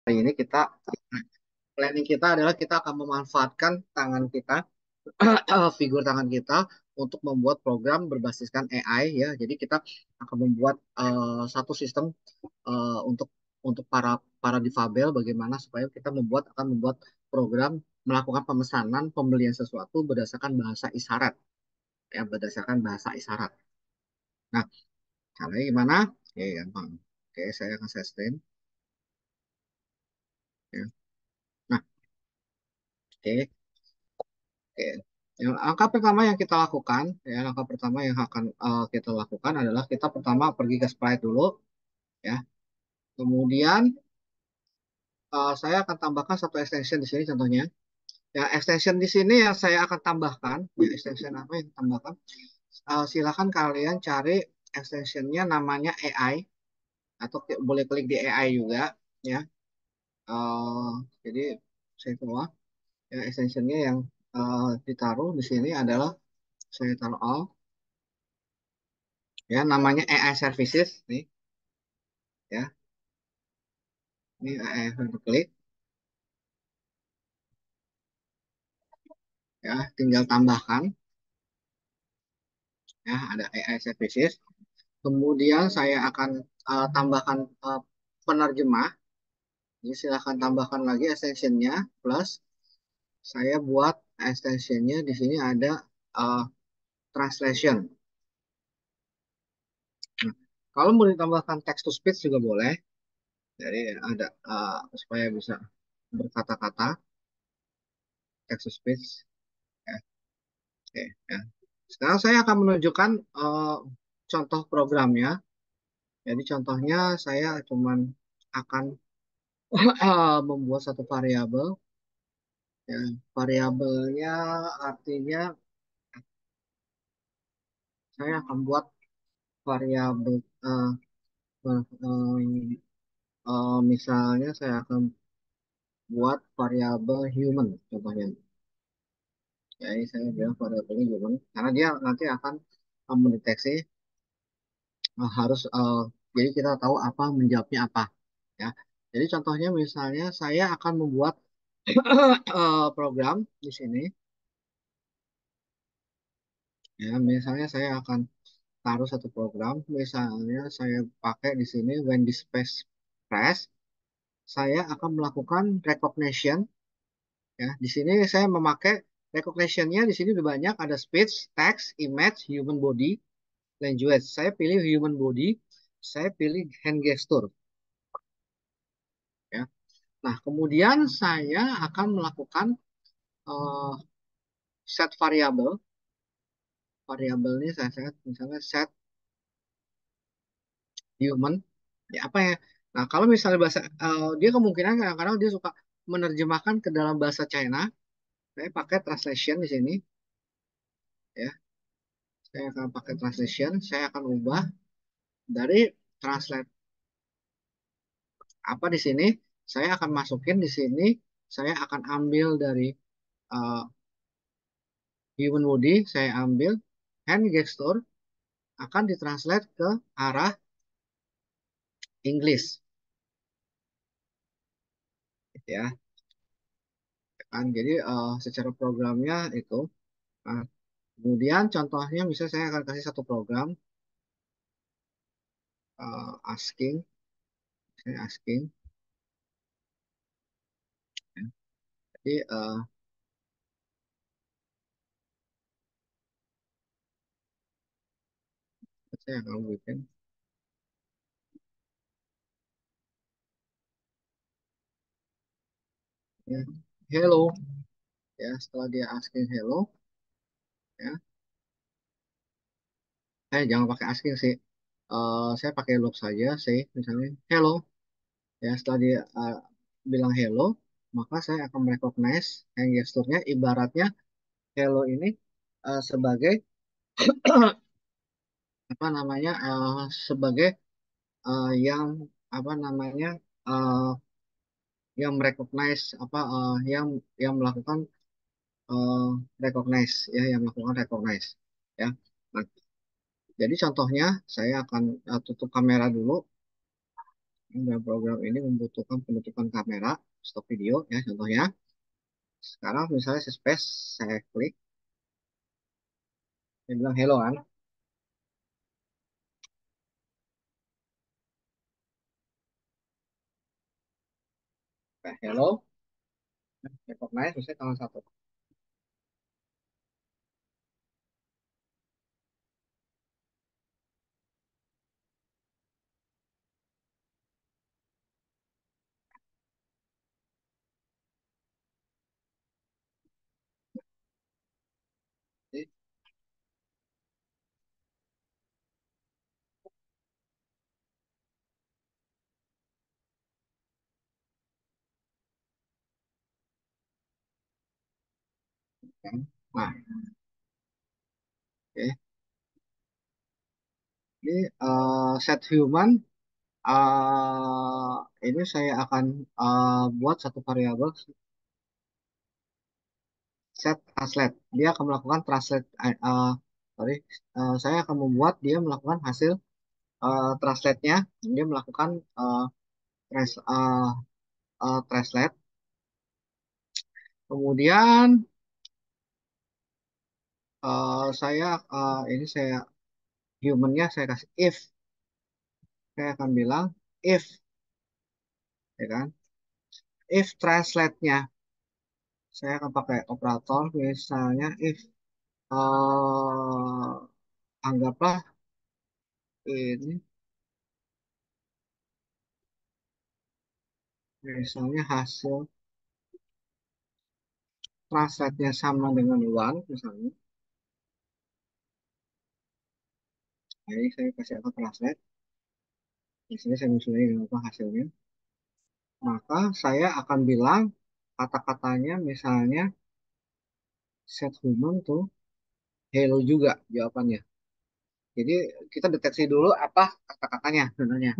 Hari ini kita planning kita adalah kita akan memanfaatkan tangan kita, figur tangan kita untuk membuat program berbasiskan AI ya. Jadi kita akan membuat satu sistem untuk para para difabel bagaimana supaya kita akan membuat program melakukan pemesanan pembelian sesuatu berdasarkan bahasa isyarat ya, berdasarkan bahasa isyarat. Nah, caranya gimana? Oke, gampang. Oke, saya akan share screen ya. Nah, oke. Oke. Langkah pertama yang kita lakukan, ya, langkah pertama yang akan kita lakukan adalah kita pertama pergi ke Sprite dulu, ya. Kemudian saya akan tambahkan satu extension di sini contohnya. Ya, extension di sini yang saya akan tambahkan, ya, extension apa yang tambahkan? Silakan kalian cari extensionnya namanya AI atau boleh klik di AI juga, ya. Eh, jadi saya keluar, ya, extensionnya yang ditaruh di sini adalah saya taruh all. Ya namanya AI services nih ya, ini AI klik ya, tinggal tambahkan ya, ada AI services, kemudian saya akan tambahkan penerjemah. Jadi silahkan tambahkan lagi extensionnya plus saya buat extensionnya di sini ada uh, translation. Nah, kalau mau ditambahkan text to speech juga boleh, jadi ada supaya bisa berkata-kata, text to speech ya. Oke, ya. Sekarang saya akan menunjukkan contoh programnya. Jadi contohnya saya cuman akan membuat satu variabel. Ya, variabelnya artinya saya akan buat variabel eh, eh, misalnya saya akan buat variabel human contohnya. Jadi saya bilang variabelnya human karena dia nanti akan mendeteksi harus jadi kita tahu apa menjawabnya apa ya. Jadi contohnya misalnya saya akan membuat program di sini ya, misalnya saya akan taruh satu program, misalnya saya pakai di sini when the space press, saya akan melakukan recognition ya. Di sini saya memakai recognitionnya di sini lebih banyak ada speech, text, image, human body, language. Saya pilih human body, saya pilih hand gesture ya. Nah, kemudian saya akan melakukan eh, set variabel. Variabel ini saya set misalnya set human. Ya, apa ya? Nah, kalau misalnya bahasa dia kemungkinan kadang-kadang dia suka menerjemahkan ke dalam bahasa China. Saya pakai translation di sini ya. Saya akan pakai translation, saya akan ubah dari translate apa di sini, saya akan masukin di sini, saya akan ambil dari uh, human body, saya ambil hand gesture akan ditranslate ke arah English ya. Kan jadi secara programnya itu. Nah, kemudian contohnya misalnya saya akan kasih satu program asking, saya asking. Ya. Jadi saya akan bikin ya, hello ya. Setelah dia asking hello ya, jangan pakai asking sih. Saya pakai loop saja sih, misalnya hello ya. Setelah dia bilang hello, maka saya akan merecognize yang gesturnya ibaratnya hello ini sebagai apa namanya sebagai yang apa namanya uh, yang merecognize apa yang melakukan uh, recognize ya, yang melakukan recognize ya. Nah, jadi contohnya saya akan tutup kamera dulu Dan program ini membutuhkan penutupan kamera, stop video ya contohnya. Sekarang misalnya saya space, saya klik, saya bilang hello kan. Nah, hello, recognize, misalnya tangan satu. Jadi, kan. Nah, oke. Ini set human. Ini saya akan buat satu variabel set translate. Dia akan melakukan translate. Sorry, saya akan membuat dia melakukan hasil translate-nya. Dia melakukan trans, translate. Kemudian saya ini saya human-nya saya kasih if. Saya akan bilang if, ya kan? If translate-nya saya akan pakai operator misalnya if eh anggaplah ini misalnya hasil translate-nya sama dengan one misalnya. Jadi saya kasih apa translate. Misalnya saya menyesuaikan dengan apa hasilnya. Maka saya akan bilang kata-katanya misalnya set human tuh hello juga jawabannya. Jadi kita deteksi dulu apa kata-katanya sebenarnya.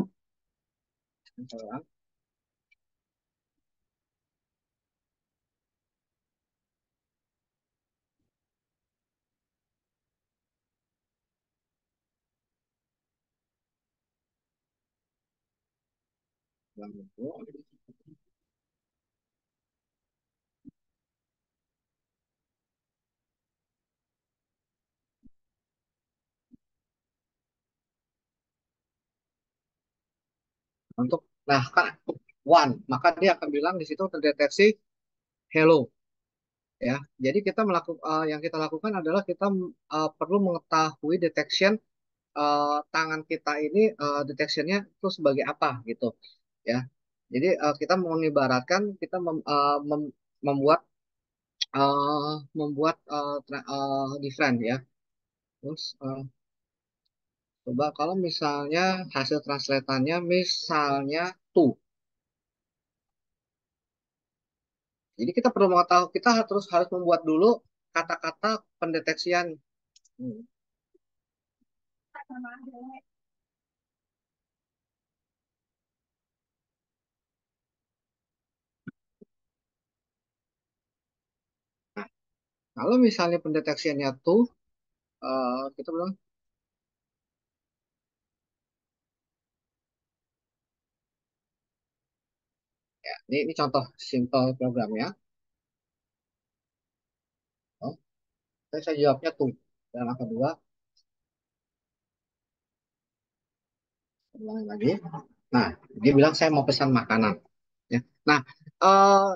Untuk nah kan one, maka dia akan bilang di situ terdeteksi hello ya. Jadi kita melakukan yang kita lakukan adalah kita perlu mengetahui detection tangan kita ini detectionnya itu sebagai apa gitu ya. Jadi kita mengibaratkan kita membuat different ya. Terus coba kalau misalnya hasil translatannya misalnya tuh. Jadi kita perlu mengetahui kita harus harus membuat dulu kata-kata pendeteksian. Hmm. Nah, kalau misalnya pendeteksiannya tuh kita bilang ya, ini contoh simple program ya. Oh, saya jawabnya tuh. Dan yang kedua, ulangi lagi. Nah, dia bilang saya mau pesan makanan. Ya. Nah, eh,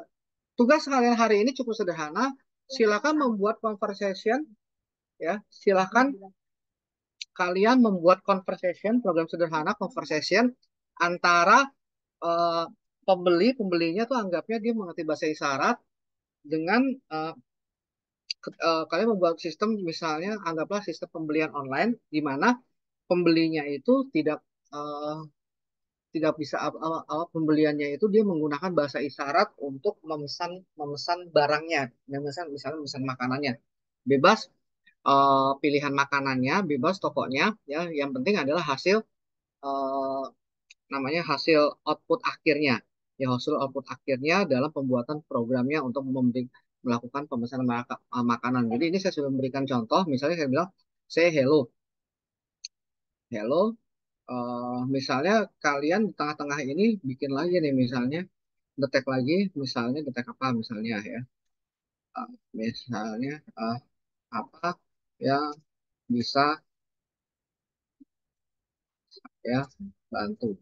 tugas kalian hari ini cukup sederhana. Silakan membuat conversation, ya. Silakan kalian membuat conversation, program sederhana conversation antara eh, pembelinya tuh anggapnya dia mengerti bahasa isyarat dengan eh, kalian membuat sistem misalnya anggaplah sistem pembelian online di mana pembelinya itu eh, tidak bisa pembeliannya itu dia menggunakan bahasa isyarat untuk memesan barangnya, memesan misalnya memesan makanannya. Bebas pilihan makanannya, bebas tokonya, ya. Yang penting adalah hasil eh, namanya hasil output akhirnya. Ya hasil output akhirnya dalam pembuatan programnya untuk melakukan pemesanan makanan. Jadi ini saya sudah memberikan contoh, misalnya saya bilang, saya hello, hello. Misalnya kalian di tengah-tengah ini bikin lagi nih misalnya detek lagi, misalnya detek apa misalnya ya. Misalnya apa yang bisa ya bantu.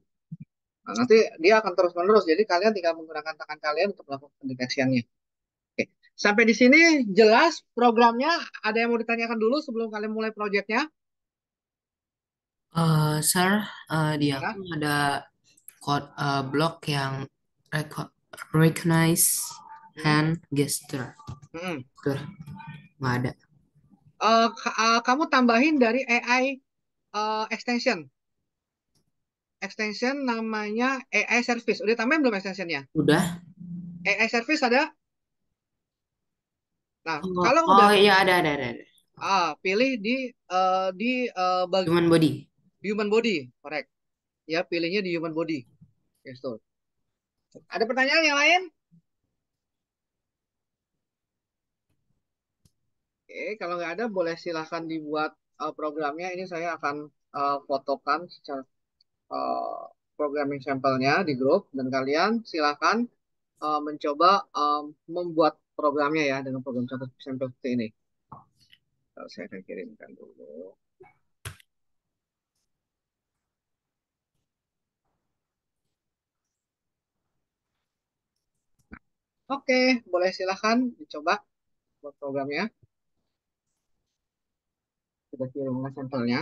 Nah, nanti dia akan terus menerus. Jadi kalian tinggal menggunakan tangan kalian untuk melakukan pendeteksiannya. Oke. Sampai di sini jelas programnya. Ada yang mau ditanyakan dulu sebelum kalian mulai proyeknya? Sir, di aku Gimana? ada code block yang recognize Hmm? hand gesture. Hmm. Tuh, nggak ada. Kamu tambahin dari AI extension. Extension namanya AI service. Udah tambahin belum extensionnya? Udah? AI service ada? Nah, Oh, kalau oh udah iya ada. pilih di Human body. human body, correct. Ya, pilihnya di human body. Yes, tuh. Ada pertanyaan yang lain? Oke, kalau nggak ada, boleh silahkan dibuat programnya. Ini saya akan fotokan secara eh, programming sampelnya di grup, dan kalian silahkan mencoba membuat programnya ya dengan program contoh sampel seperti ini. Saya akan kirimkan dulu. Oke, boleh silahkan dicoba buat programnya. Sudah kirimkan sampelnya.